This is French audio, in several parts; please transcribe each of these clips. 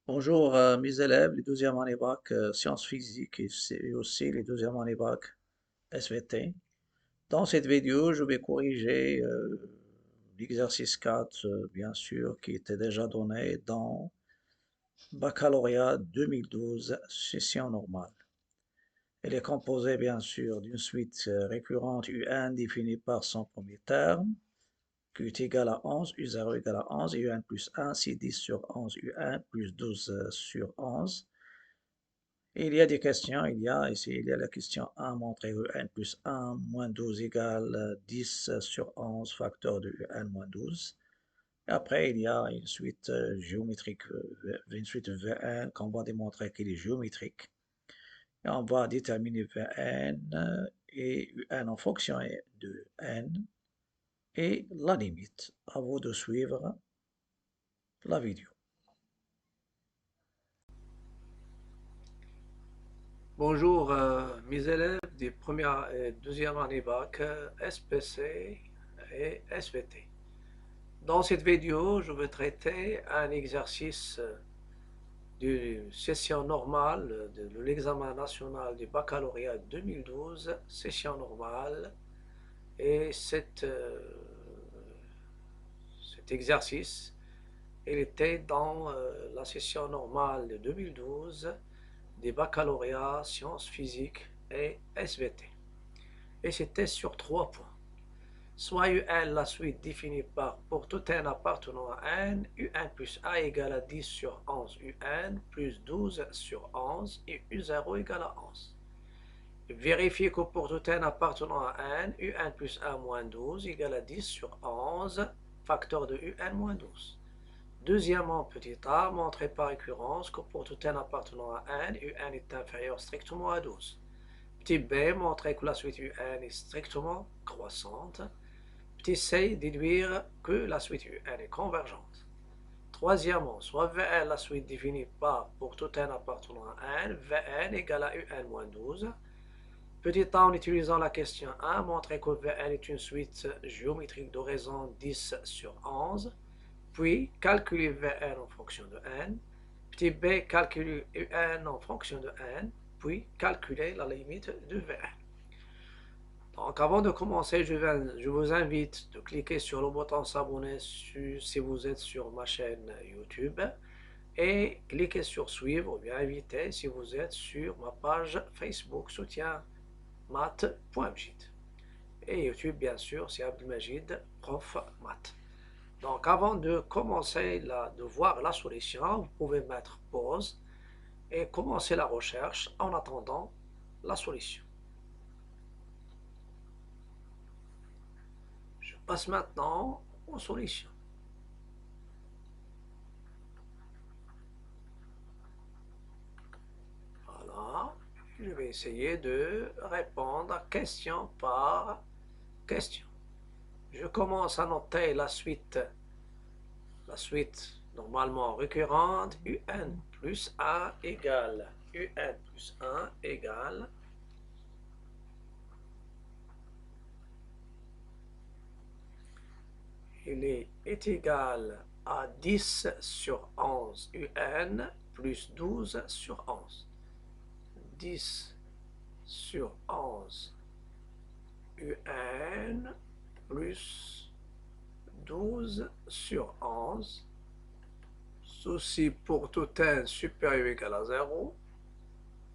Bonjour mes élèves, les deuxième année bac sciences physiques et aussi les deuxième année bac SVT. Dans cette vidéo, je vais corriger l'exercice 4, bien sûr, qui était déjà donné dans Baccalauréat 2012, session normale. Elle est composée, bien sûr, d'une suite récurrente UN définie par son premier terme, Q est égal à 11, U0 égale à 11, et UN plus 1, c'est 10 sur 11, UN plus 12 sur 11. Et il y a des questions, il y a la question 1, montrer que n plus 1 moins 12 égale 10 sur 11 facteur de n moins 12. Et après, il y a une suite géométrique, une suite Vn qu'on va démontrer qu'elle est géométrique. Et on va déterminer Vn et Un en fonction de n et la limite. À vous de suivre la vidéo. Bonjour mes élèves des premières et deuxième année bac SPC et SVT. Dans cette vidéo, je vais traiter un exercice de session normale de l'examen national du baccalauréat 2012, session normale. Et cet exercice, il était dans la session normale de 2012 des baccalauréats sciences physiques et SVT. Et c'était sur 3 points. Soit UN, la suite définie par pour tout n appartenant à n, UN plus A égale à 10 sur 11 UN plus 12 sur 11 et U0 égale à 11. Vérifiez que pour tout n appartenant à n, UN plus 1 moins 12 égale à 10 sur 11, facteur de UN moins 12. Deuxièmement, petit a, montrez par récurrence que pour tout n appartenant à n, UN est inférieur strictement à 12. Petit b, montrer que la suite UN est strictement croissante. Petit c, déduire que la suite UN est convergente. Troisièmement, soit Vn, la suite définie par pour tout n appartenant à n, Vn égale à UN moins 12. Petit a, en utilisant la question 1, montrer que Vn est une suite géométrique d'horizon 10 sur 11. Puis, calculer Vn en fonction de n. Petit b, calculer UN en fonction de n. Puis, calculer la limite de Vn. Donc, avant de commencer, je vous invite de cliquer sur le bouton s'abonner si vous êtes sur ma chaîne YouTube et cliquez sur suivre ou bien inviter si vous êtes sur ma page Facebook soutien math.mjid. Et YouTube, bien sûr, c'est Abdelmajid, prof maths. Donc, avant de commencer de voir la solution, vous pouvez mettre pause et commencer la recherche en attendant la solution. Je passe maintenant aux solutions. Voilà. Je vais essayer de répondre question par question. Je commence à noter la suite normalement récurrente, UN plus 1 égale UN plus 1 égale il est égal à 10 sur 11 UN plus 12 sur 11. 10 sur 11 UN plus 12 sur 11. Ceci pour tout n supérieur ou égal à 0.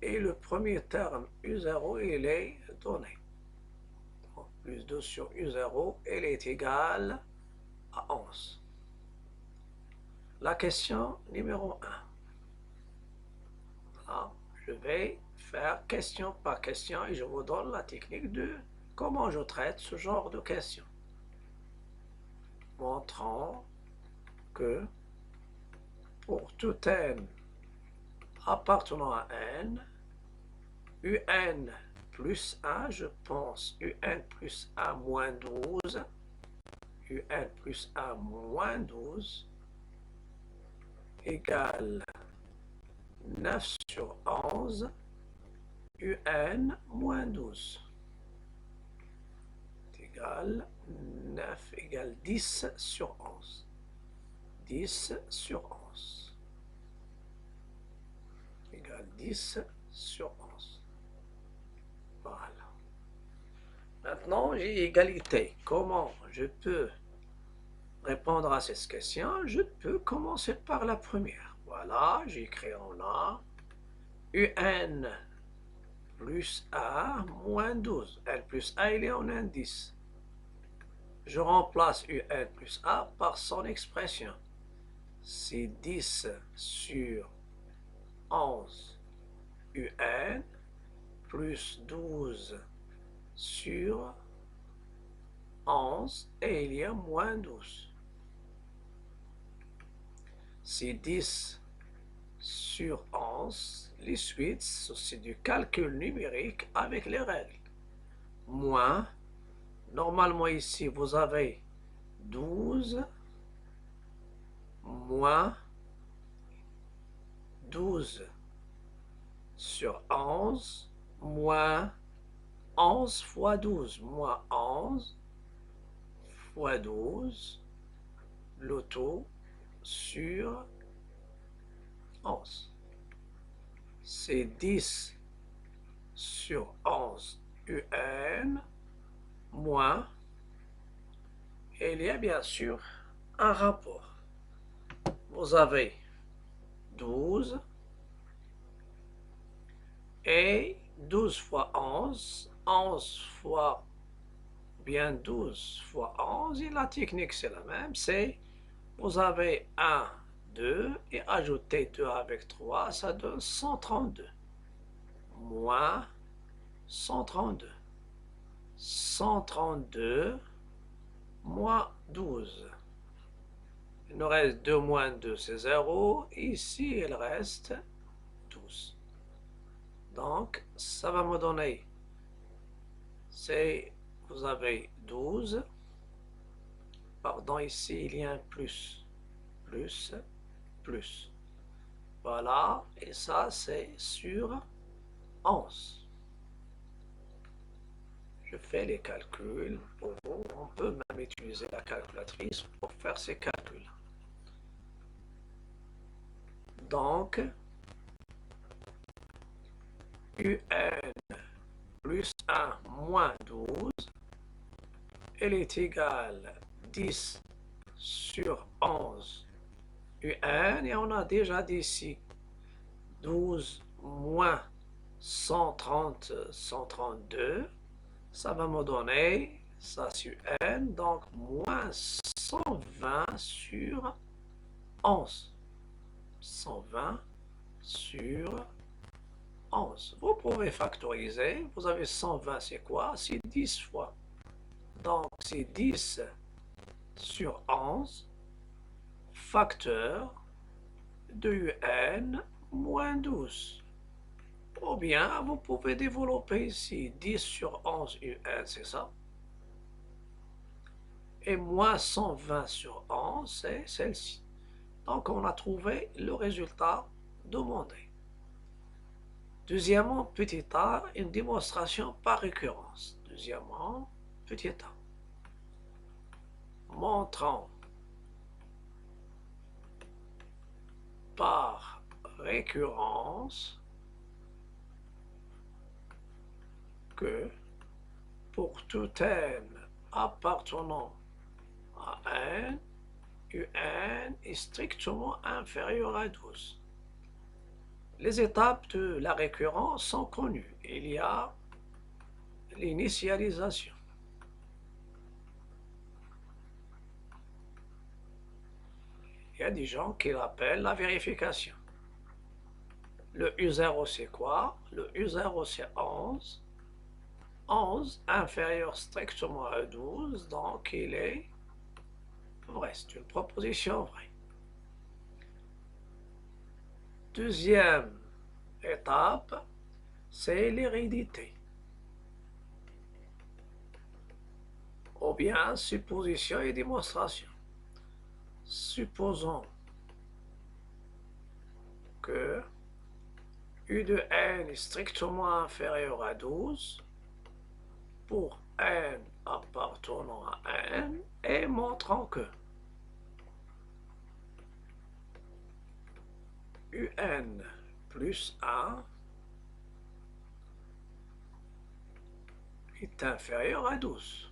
Et le premier terme U0, il est donné. Donc, plus 2 sur U0, il est égal à 11. La question numéro 1. Voilà. Je vais faire question par question et je vous donne la technique de comment je traite ce genre de questions. Montrant que pour tout n appartenant à n, UN plus 1, je pense UN plus 1 moins 12, UN plus 1 moins 12 égale 9 sur 11, UN moins 12 égale 9 égale 10 sur 11. 10 sur 11. 10 sur 11. Voilà. Maintenant, j'ai égalité. Comment je peux répondre à cette question? Je peux commencer par la première. Voilà, j'écris en A. UN plus A moins 12. N plus A, il est en indice. Je remplace UN plus A par son expression. C'est 10 sur 11 UN plus 12 sur 11 et il y a moins 12. C'est 10 sur 11. Les suites, c'est du calcul numérique avec les règles. Moins, normalement ici vous avez 12 moins 12 sur 11 moins 11 fois 12 moins 11 fois 12 le tout sur 11. C'est 10 sur 11 UN moins, et il y a bien sûr un rapport. Vous avez 12 et 12 fois 11, 11 fois bien 12 fois 11, et la technique c'est la même, c'est vous avez 1, 2 et ajouter 2 avec 3, ça donne 132. Moins 132. 132 moins 12. Il nous reste 2 moins 2, c'est 0. Ici, il reste 12. Donc, ça va me donner, c'est, vous avez 12. Pardon, ici, il y a un plus. Plus, plus. Voilà, et ça, c'est sur 11. Je fais les calculs pour vous. On peut même utiliser la calculatrice pour faire ces calculs. Donc, UN plus 1 moins 12, elle est égale 10 sur 11 UN, et on a déjà dit ici 12 moins 130, 132, ça va me donner, ça c'est UN, donc moins 120 sur 11. 120 sur 11. Vous pouvez factoriser. Vous avez 120, c'est quoi? C'est 10 fois. Donc, c'est 10 sur 11, facteur de UN moins 12. Ou bien, vous pouvez développer ici 10 sur 11 UN, c'est ça? Et moins 120 sur 11, c'est celle-ci. Donc, on a trouvé le résultat demandé. Deuxièmement, petit a, une démonstration par récurrence. Deuxièmement, petit a. Montrant par récurrence que pour tout n appartenant à n, un est strictement inférieur à 12. Les étapes de la récurrence sont connues. Il y a l'initialisation. Il y a des gens qui l'appellent la vérification. Le U0 c'est quoi? Le U0 c'est 11. 11 inférieur strictement à 12, donc il est vrai, c'est une proposition vraie. Deuxième étape, c'est l'hérédité. Ou bien supposition et démonstration. Supposons que U de n est strictement inférieur à 12 pour n appartenant à n, et montrant que un plus 1 est inférieur à 12.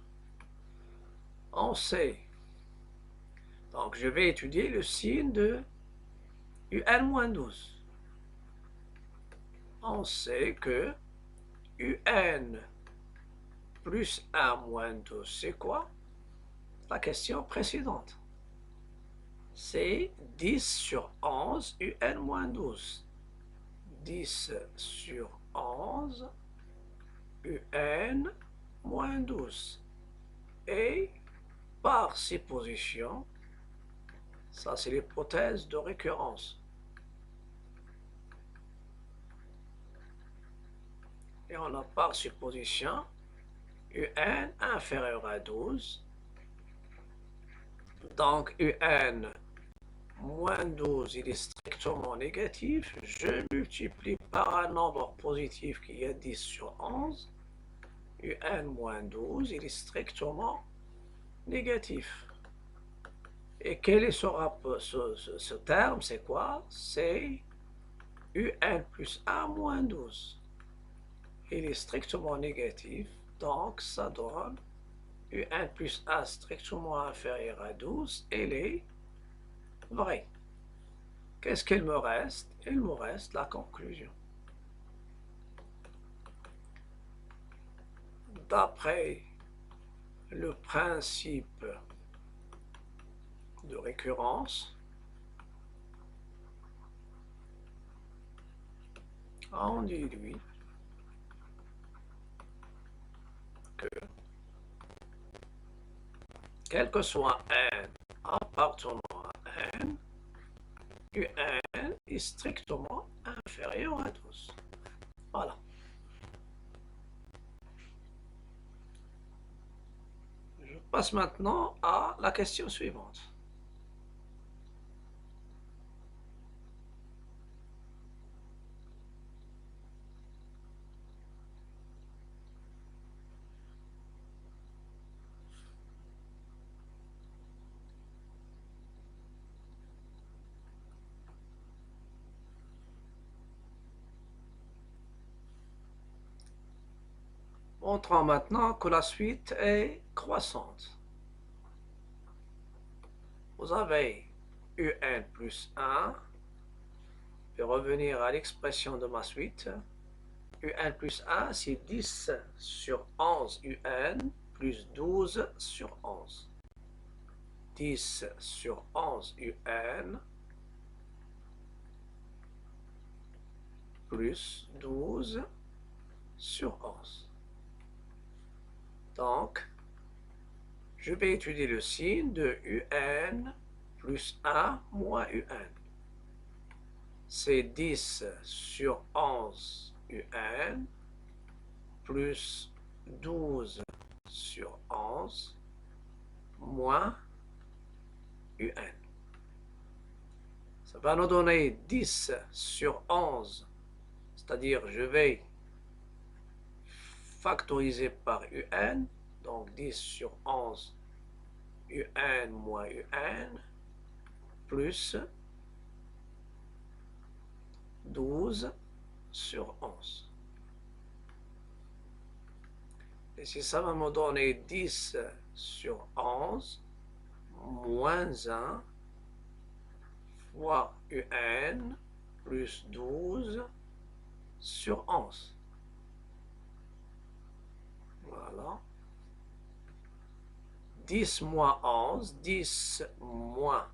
On sait. Donc, je vais étudier le signe de UN-12. On sait que UN plus 1 moins 12, c'est quoi? La question précédente. C'est 10 sur 11 UN moins 12. 10 sur 11 UN moins 12. Et par supposition, ça c'est l'hypothèse de récurrence. Et on a par supposition UN inférieur à 12. Donc UN moins 12, il est strictement négatif. Je multiplie par un nombre positif qui est 10 sur 11. UN moins 12, il est strictement négatif. Et quel est ce terme? C'est quoi? C'est UN plus 1 moins 12. Il est strictement négatif, donc ça donne UN plus 1 strictement inférieur à 12, elle est vraie. Qu'est-ce qu'il me reste? Il me reste la conclusion. D'après le principe de récurrence, on déduit que quel que soit n appartenant à n, UN est strictement inférieur à 12. Voilà. Je passe maintenant à la question suivante. Montrons maintenant que la suite est croissante. Vous avez UN plus 1. Je vais revenir à l'expression de ma suite. UN plus 1, c'est 10 sur 11 UN plus 12 sur 11. 10 sur 11 UN plus 12 sur 11. Donc, je vais étudier le signe de UN plus 1 moins UN. C'est 10 sur 11 UN plus 12 sur 11 moins UN. Ça va nous donner 10 sur 11, c'est-à-dire je vais factoriser par UN, donc 10 sur 11 UN moins UN plus 12 sur 11. Et si ça va me donner 10 sur 11 moins 1 fois UN plus 12 sur 11. Voilà. 10 moins 11, 10 moins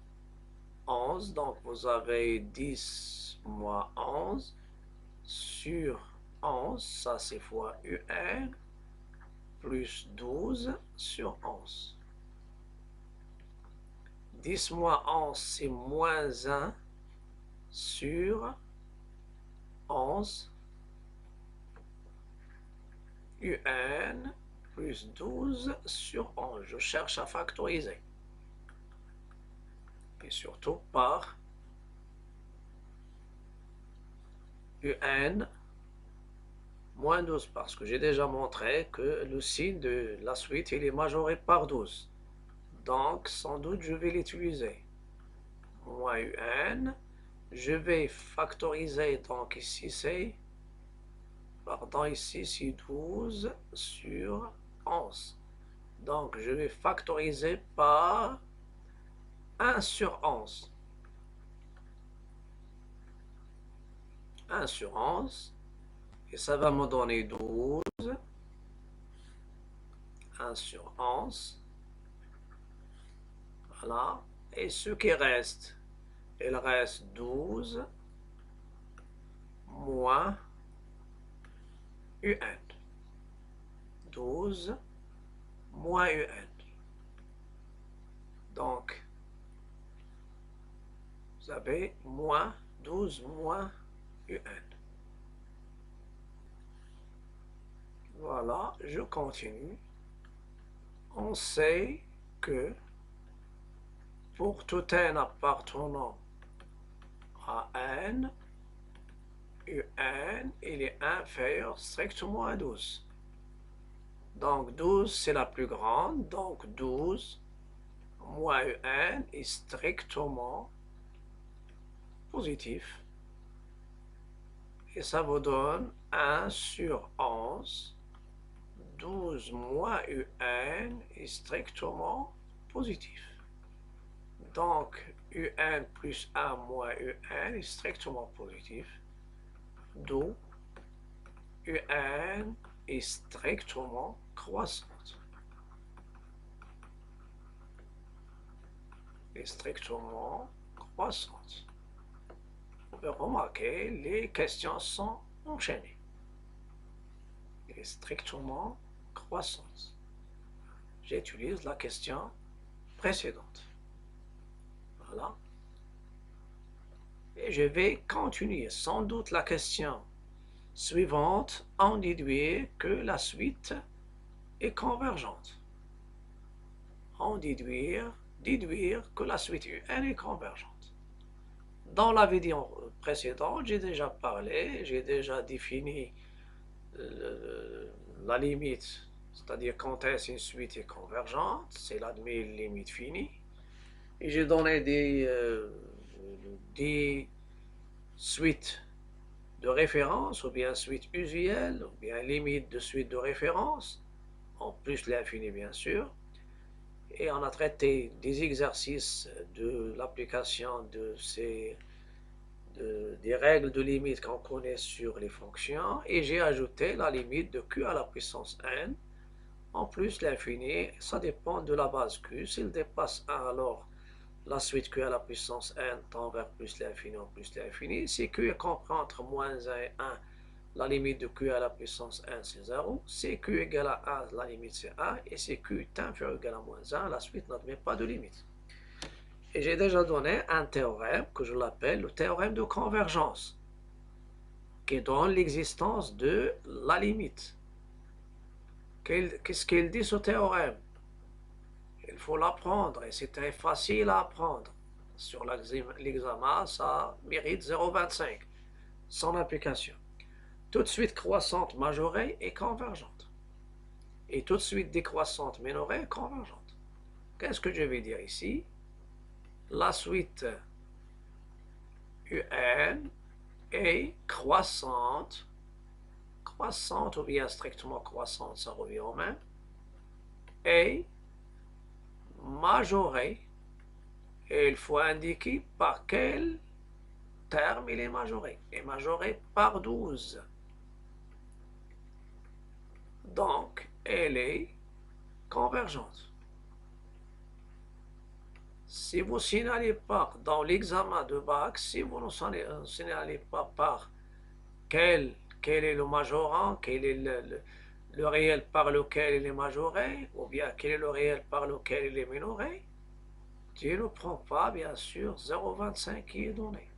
11, donc vous avez 10 moins 11 sur 11, ça c'est fois UN, plus 12 sur 11. 10 moins 11, c'est moins 1 sur 11. UN plus 12 sur 11. Je cherche à factoriser. Et surtout par UN moins 12, parce que j'ai déjà montré que le signe de la suite il est majoré par 12. Donc, sans doute, je vais l'utiliser. Moins UN Je vais factoriser, donc ici c'est, pardon, ici c'est 12 sur 11. Donc je vais factoriser par 1 sur 11. 1 sur 11, et ça va me donner 12. 1 sur 11. Voilà. Et ce qui reste, il reste 12 moins UN. 12 moins UN. Donc, vous avez moins 12 moins UN. Voilà, je continue. On sait que pour tout n appartenant à n, UN, il est inférieur strictement à 12. Donc 12, c'est la plus grande. Donc 12 moins UN est strictement positif. Et ça vous donne 1 sur 11. 12 moins UN est strictement positif. Donc UN plus 1 moins UN est strictement positif. D'où UN est strictement croissante. Est strictement croissante. Vous pouvez remarquer, les questions sont enchaînées. Est strictement croissante. J'utilise la question précédente. Voilà. Et je vais continuer. Sans doute la question suivante en déduire que la suite est convergente. En déduire que la suite UN est convergente. Dans la vidéo précédente, j'ai déjà parlé, j'ai déjà défini la limite, c'est-à-dire quand est-ce qu'une suite est convergente, c'est la limite finie. Et j'ai donné des suites de référence, ou bien suite usuelle, ou bien limite de suite de référence, en plus l'infini bien sûr. Et on a traité des exercices de l'application des règles de limite qu'on connaît sur les fonctions, et j'ai ajouté la limite de q à la puissance n, en plus l'infini, ça dépend de la base q. S'il dépasse 1, alors la suite q à la puissance n tend vers plus l'infini en plus l'infini. Si q est compris entre moins 1 et 1, la limite de q à la puissance n c'est 0. Si q égale à 1, la limite c'est 1. Et si q est inférieur ou égal à moins 1, la suite n'admet pas de limite. Et j'ai déjà donné un théorème que je l'appelle le théorème de convergence, qui donne l'existence de la limite. Qu'est-ce qu'il dit ce théorème? Il faut l'apprendre et c'est très facile à apprendre. Sur l'examen, ça mérite 0,25 sans application. Toute suite croissante majorée est convergente. Et toute suite décroissante minorée est convergente. Qu'est-ce que je vais dire ici? La suite UN est croissante ou bien strictement croissante, ça revient au même, et majorée, et il faut indiquer par quel terme il est majoré. Il est majoré par 12. Donc, elle est convergente. Si vous ne signalez pas dans l'examen de bac, si vous ne signalez pas par quel est le majorant, quel est le réel par lequel il est majoré, ou bien quel est le réel par lequel il est minoré, tu ne prends pas, bien sûr, 0,25 qui est donné.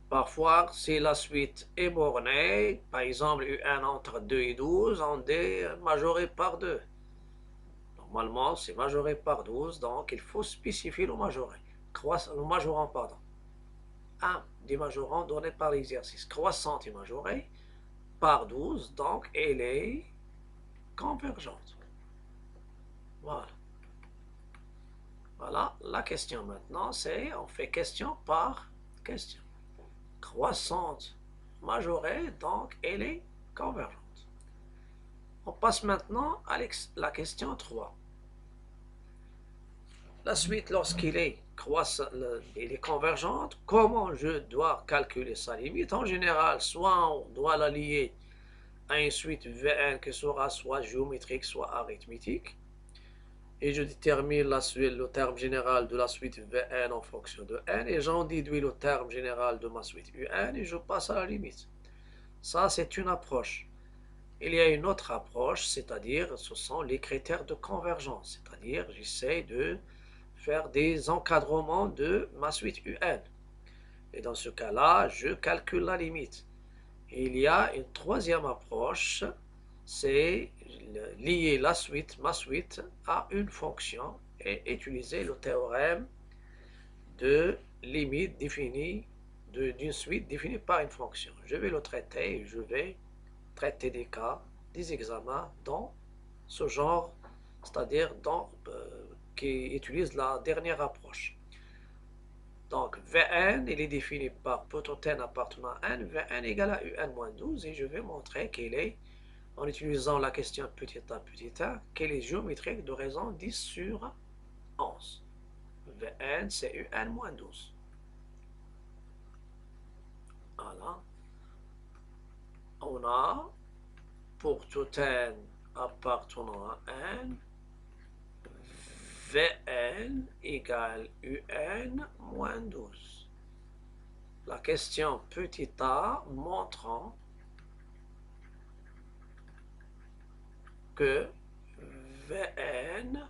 Parfois, si la suite est bornée, par exemple UN entre 2 et 12, on dit majoré par 2. Normalement, c'est majoré par 12, donc il faut spécifier le majoré. Le majorant, pardon. Un des majorants donné par l'exercice. Croissante est majorée par 12, donc elle est convergente. Voilà. Voilà, la question maintenant, c'est on fait question par question. Croissante majorée, donc elle est convergente. On passe maintenant à la question 3. La suite, lorsqu'il est il est convergente, comment je dois calculer sa limite? En général, soit on doit la lier à une suite Vn qui sera soit géométrique, soit arithmétique. Et je détermine le terme général de la suite Vn en fonction de n, et j'en déduis le terme général de ma suite Un, et je passe à la limite. Ça, c'est une approche. Il y a une autre approche, c'est-à-dire, ce sont les critères de convergence, c'est-à-dire, j'essaie de faire des encadrements de ma suite Un. Et dans ce cas-là, je calcule la limite. Et il y a une troisième approche, c'est lier ma suite, à une fonction et utiliser le théorème de limite définie d'une suite définie par une fonction. Je vais le traiter et je vais traiter des cas, des examens dans ce genre, c'est-à-dire qui utilise la dernière approche. Donc Vn, il est défini par petit n appartenant à n, Vn égale à Un-12, et je vais montrer qu'il est, en utilisant la question petit a, qu'elle est géométrique de raison 10 sur 11. Vn, c'est Un-12. Voilà. On a, pour tout n appartenant à n, Vn égale Un-12. La question petit a montrant que Vn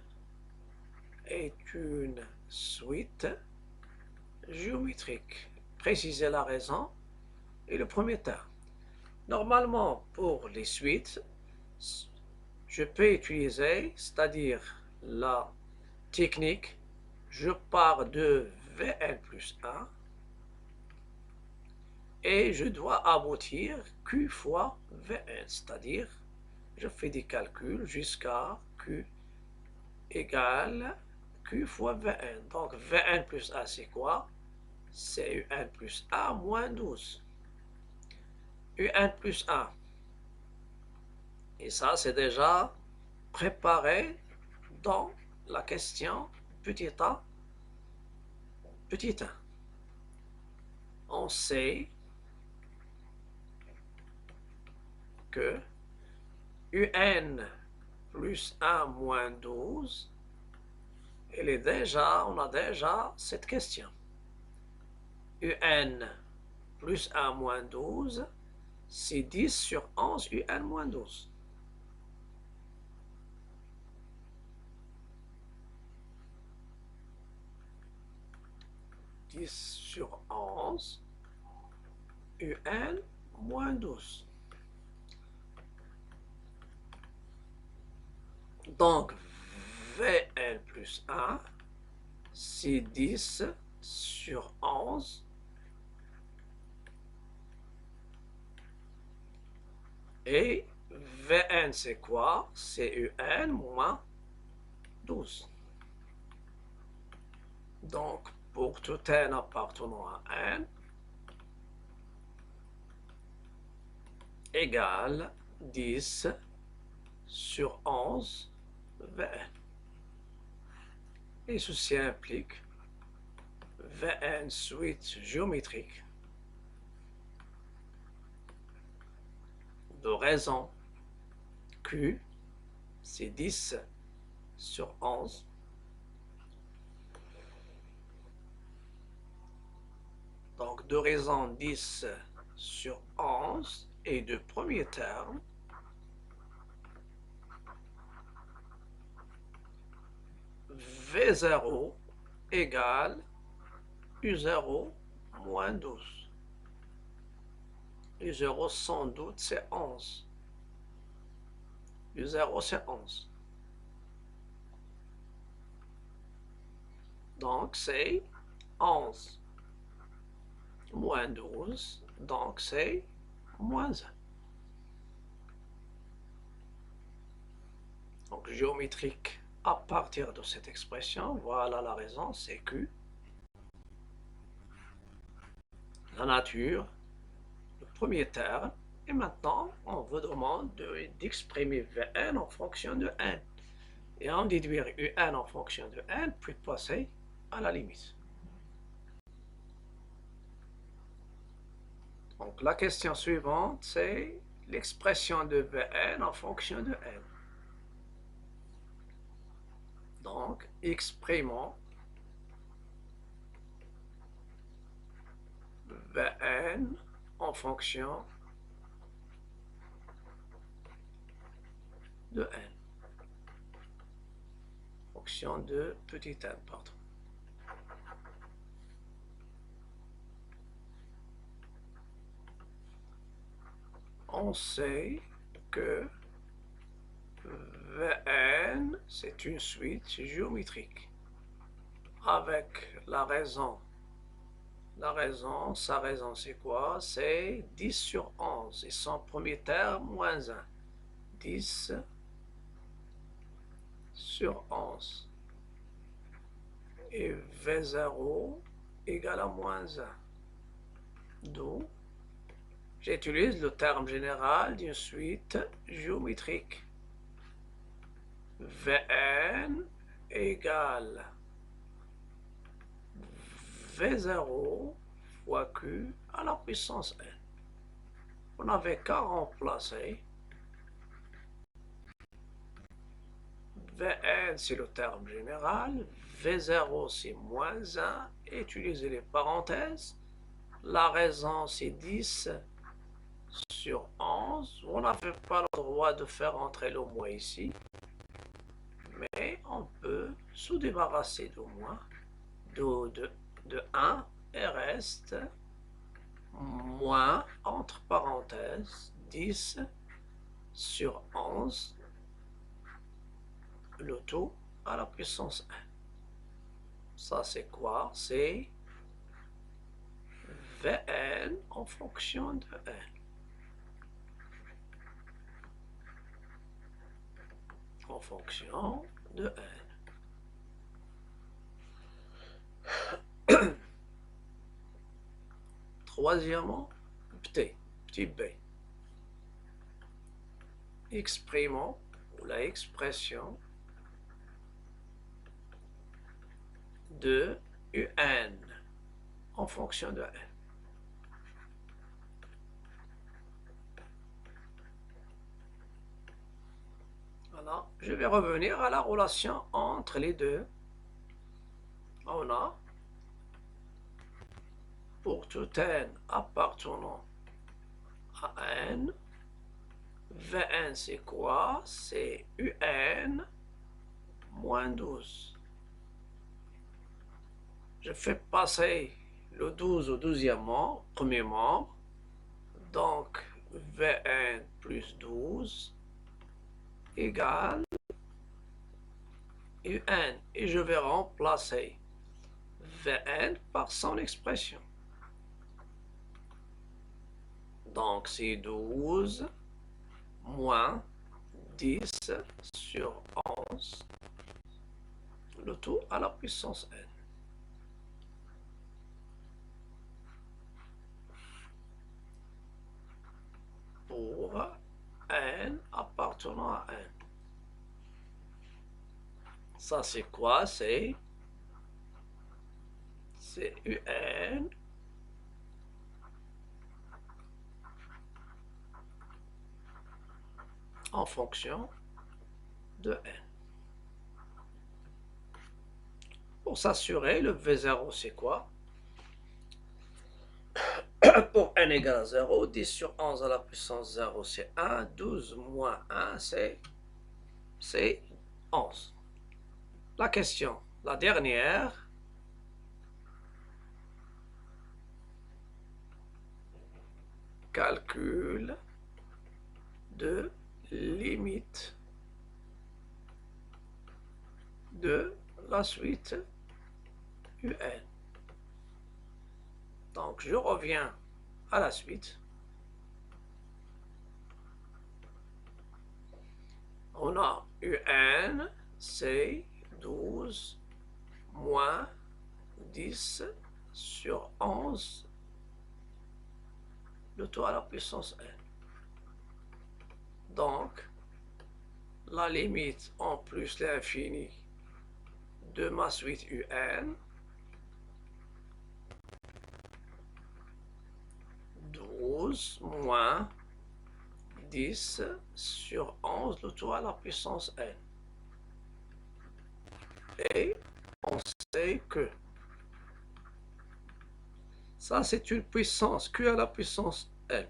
est une suite géométrique. Préciser la raison et le premier terme. Normalement, pour les suites, je peux utiliser, c'est-à-dire la technique, je pars de Vn plus 1 et je dois aboutir Q fois Vn, c'est-à-dire je fais des calculs jusqu'à Q égale Q fois Vn. Donc Vn plus A, c'est quoi? C'est Un plus A moins 12. Un plus 1. Et ça, c'est déjà préparé dans la question petit a, petit 1. On sait que Un plus 1 moins 12, on a déjà cette question. Un plus 1 moins 12, c'est 10 sur 11 Un moins 12. Sur 11, Un moins 12. Donc, Vn plus 1, c'est 10 sur 11. Et Vn, c'est quoi? C'est Un moins 12. Donc, pour tout n appartenant à n, égale 10 sur 11 Vn. Et ceci implique Vn suite géométrique de raison Q, c'est 10 sur 11. Donc, de raison 10 sur 11 et de premier terme, V0 égale U0 moins 12. U0 sans doute c'est 11. U0 c'est 11. Donc c'est 11 moins 12, donc c'est moins 1. Donc géométrique à partir de cette expression, voilà la raison, c'est Q, la nature, le premier terme, et maintenant on vous demande d'exprimer Vn en fonction de n. Et en déduire Un en fonction de n, puis passer à la limite. Donc la question suivante, c'est l'expression de Vn en fonction de n. Donc, exprimons Vn en fonction de n. Fonction de petit n, pardon. On sait que Vn, c'est une suite géométrique avec la raison. Sa raison c'est quoi? C'est 10 sur 11 et son premier terme, moins 1. 10 sur 11. Et V0 égale à moins 1. D'où j'utilise le terme général d'une suite géométrique. Vn égale V0 fois Q à la puissance n. On n'avait qu'à remplacer. Vn, c'est le terme général. V0, c'est moins 1. Utiliser les parenthèses. La raison, c'est 10 sur 11. On n'avait pas le droit de faire entrer le moins ici. Mais on peut se débarrasser de moins. De 1 et reste moins, entre parenthèses, 10 sur 11, le tout à la puissance 1. Ça, c'est quoi? C'est Vn en fonction de n. En fonction de n. Troisièmement, petit b. Exprimons la expression de un en fonction de n. Voilà. Je vais revenir à la relation entre les deux. On a pour tout n appartenant à n, Vn c'est quoi? C'est un moins 12. Je fais passer le 12 au 12e membre, premier membre. Donc Vn plus 12 égale un. Et je vais remplacer Vn par son expression. Donc c'est 12 moins 10 sur 11, le tout à la puissance n. Pour n appartenant à n. Ça c'est quoi? C'est un en fonction de n. Pour s'assurer, le V0 c'est quoi? Pour n égale à 0, 10 sur 11 à la puissance 0 c'est 1, 12 moins 1 c'est 11. La question, la dernière, calcul de limite de la suite un. Donc je reviens à la suite. On a un c'est 12 moins 10 sur 11, le tout à la puissance n. Donc, la limite en plus l'infini de ma suite un, 12 moins 10 sur 11, le tout à la puissance n. Et on sait que ça, c'est une puissance q à la puissance n.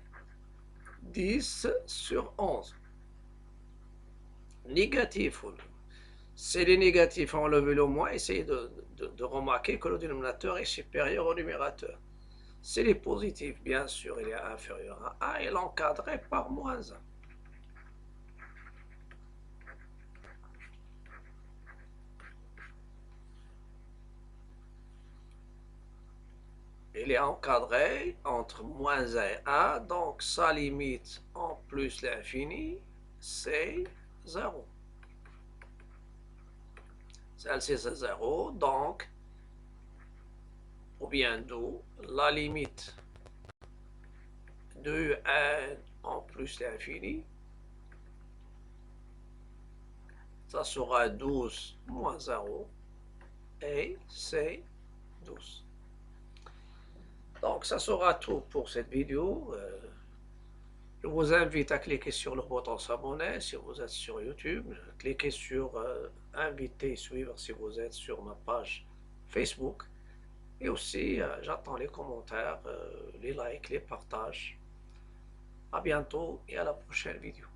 10 sur 11. Négatif. C'est les négatifs, enlever le moins, essayez de remarquer que le dénominateur est supérieur au numérateur. C'est les positifs, bien sûr, il est inférieur à 1 et l'encadré par moins 1. Il est encadré entre moins 1 et 1, donc sa limite en plus l'infini, c'est 0. Celle-ci, c'est 0, donc, ou bien d'où la limite de 1 en plus l'infini, ça sera 12 moins 0, et c'est 12. Donc, ça sera tout pour cette vidéo. Je vous invite à cliquer sur le bouton s'abonner si vous êtes sur YouTube. Cliquez sur inviter, suivre si vous êtes sur ma page Facebook. Et aussi, j'attends les commentaires, les likes, les partages. À bientôt et à la prochaine vidéo.